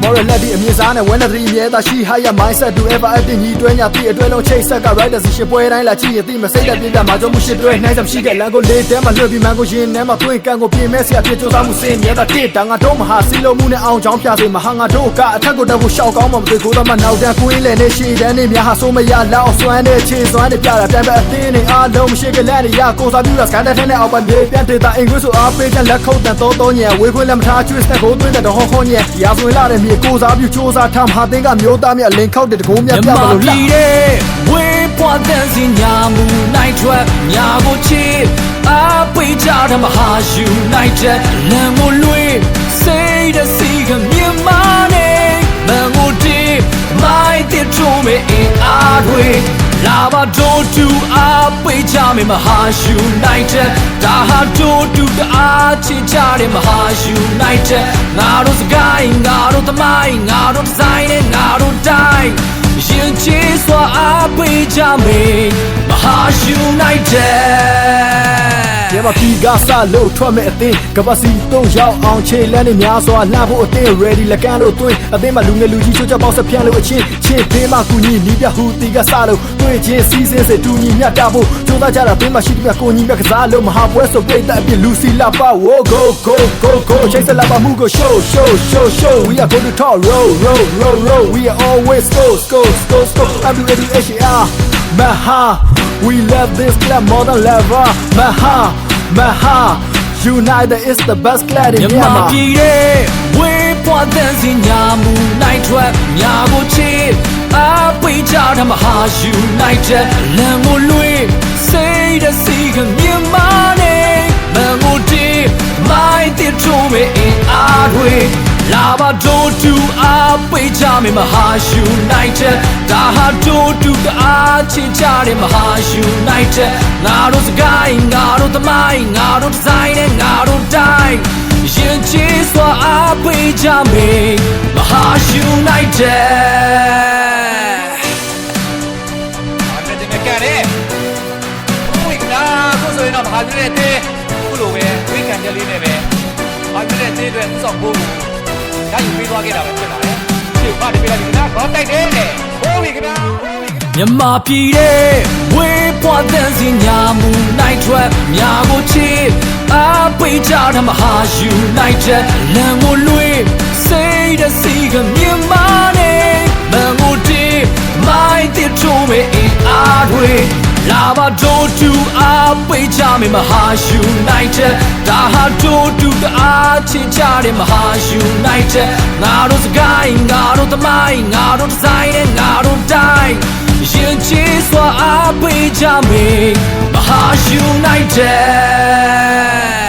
Moral lady အမြင့်စားနဲ့ when the three မြဲတာရှိ higher mindset to ever acting ညီတွဲညာတိအတွဲလုံးချိတ်ဆက်က right decision ပွဲတိုင်းလာကြည့်ရင်သိမစိတ်သက်ပြပြမှာကြောင့်မှုရှိတွဲနှိုင်းစမရှိခဲ့လမ်းကိုလေးတဲမှာလွှတ်ပြီးမန်ကိုရင်ထဲမှာသွင်းကန်ကိုပြင်မဲ့ဆရာပြကြိုးစားမှုစင်မြဲတာတစ်တာငါတို့မဟာစီလုံးမှုနဲ့အောင်ချောင်းပြစေမဟာငါတို့ကအထက်ကိုတက်ဖို့ရှောက်ကောင်းမှမသိကိုတော့မှနောက်တန်းကိုင်းလေနေရှိတန်းနေများဟာဆိုးမရလောက်အောင်စွမ်းတဲ့ခြေစွမ်းနဲ့ပြတာတန်ပဲအသင်းနဲ့အားလုံးမရှိခဲ့လက်ရကိုစားပြူတာစကန်တဲ့နဲ့အောက်ပန်ပြေပြန်တေတာအင်္ဂလိပ်ဆိုအားပေးတဲ့လက်ခုပ်တန်တော့ညံဝေးခွင့်လက်မထားကျွေးစက်ကိုသွင်းတဲ့ဟောညံရာဇဝင်လာတဲ့မြေကိုစားပြူချိုးစားထားဟာတင်းကမျိုးသားမြလင်ခောက်တဲ့တကုံးမြပြမလို့လာဝေးပွားတဲ့စင်ညာမူနိုင်ထွက်ညာကိုချစ်အားပေးကြတဲ့မဟာယူနိုင်တဲ့လမ်းကိုလွေးစိတ်တဲ့စီကမြင်မနဲ့မန်ကိုတီးမိုက်တဲ့ထုံးမဲ့အင်အားတွေလာပါတို့တူအားပေးကြမယ်မဟာယူနိုင်တဲ့ဒါဟာတို့တူတအားချစ်ကြတဲ့မဟာယူနိုင်တဲ့ငါတို့စကိုင်းငါတို့သမိုင်းငါတို့ဒီဇိုင်းနဲ့ငါတို့တိုင်းရင်ချေစွာအားပေးကြမယ်မဟာယူနိုင်တဲ့ရမပီကစားလို့ထွက်မဲ့အသင်းကပစီတော့ရောက်အောင်ခြေလန်းနေများစွာလှဖို့အသင်း ready လကန်လို့တွင်းအသင်းမှာလူငယ်လူကြီးချိုးချပေါင်းစပြန်လို့အချင်းချင်းသေးမှကူညီနီးပြဟူတီကစားလို့တွေ့ချင်းစီးစင်းစေတူညီမြတ်တာဖို့ကြိုးစားကြတာသင်းမှာရှိတဲ့ကိုညီမြတ်ကစားလို့မဟာပွဲဆိုပြိတ္တအပြစ်လူစီလာပါ go go go go ချိတ်ဆက်လာပါမှုကို show show show show we are going to talk roll roll roll roll we are always go go go go WADHR Maha we love this club more than ever Maha United is the best club in Myanmar ပြည်ရဲ့ဝေးပွားတဲ့စင်ညာမူနိုင်ထွက်ညာကိုချစ်အားပေးကြတဲ့မဟာယူနိုင်တဲ့လမ်းကိုလွေးစိတ်တဲ့စီကမြင်မနဲ့မန်ကိုတီးမိုက်တဲ့ထုံးမဲ့အင်အားတွေလာပါတို့တူအားပေးကြမယ်မဟာယူနိုင်တဲ့ဒါဟာတို့တူတအားချစ်ကြတဲ့မဟာယူနိုင်တဲ့ငါတို့စကိုင်းငါတို့သမိုင်းငါတို့ဒီဇိုင်းနဲ့ငါတို့တိုင်းရင်ချေစွာအားပေးကြမယ်မဟာယူနိုင်တဲ့ကတဲ့ဝိကနာဆိုဆိုရင်တော့မဟာယူတဲ့တဲခုလိုပဲဝိကန်ကြလေးနဲ့ပဲမဟာယူတဲ့တဲအတွက်ဥဆောင်ဖို့ဒါယူပေးသွားခဲ့တာပဲဖြစ်ပါတယ်ရှေ့ဖတ်ပေးလိုက်ဒီကနာခေါင်းတိုက်တယ်တဲ့ဟိုဝိကနာမြန်မာပြည်ရဲ့ဝေးပွားတဲ့စင်ညာမူနိုင်ထွက်ညာကိုချစ်အားပေးကြတဲ့မဟာယူနိုင်တဲ့လမ်းကိုလွေးစိတ်တဲ့စီကမြင်မနဲ့မန်ကိုတီးမိုက်တဲ့ထုံးမဲ့အင်အားတွေလာပါတို့တူအားပေးကြမယ်မဟာယူနိုင်တဲ့ဒါဟာတို့တူတအားချစ်ကြတဲ့မဟာယူနိုင်တဲ့ငါတို့စကိုင်းငါတို့သမိုင်းငါတို့ဒီဇိုင်းနဲ့ငါတို့တိုင်းရင်ချေစွာအားပေးကြမယ်မဟာယူနိုင်တဲ့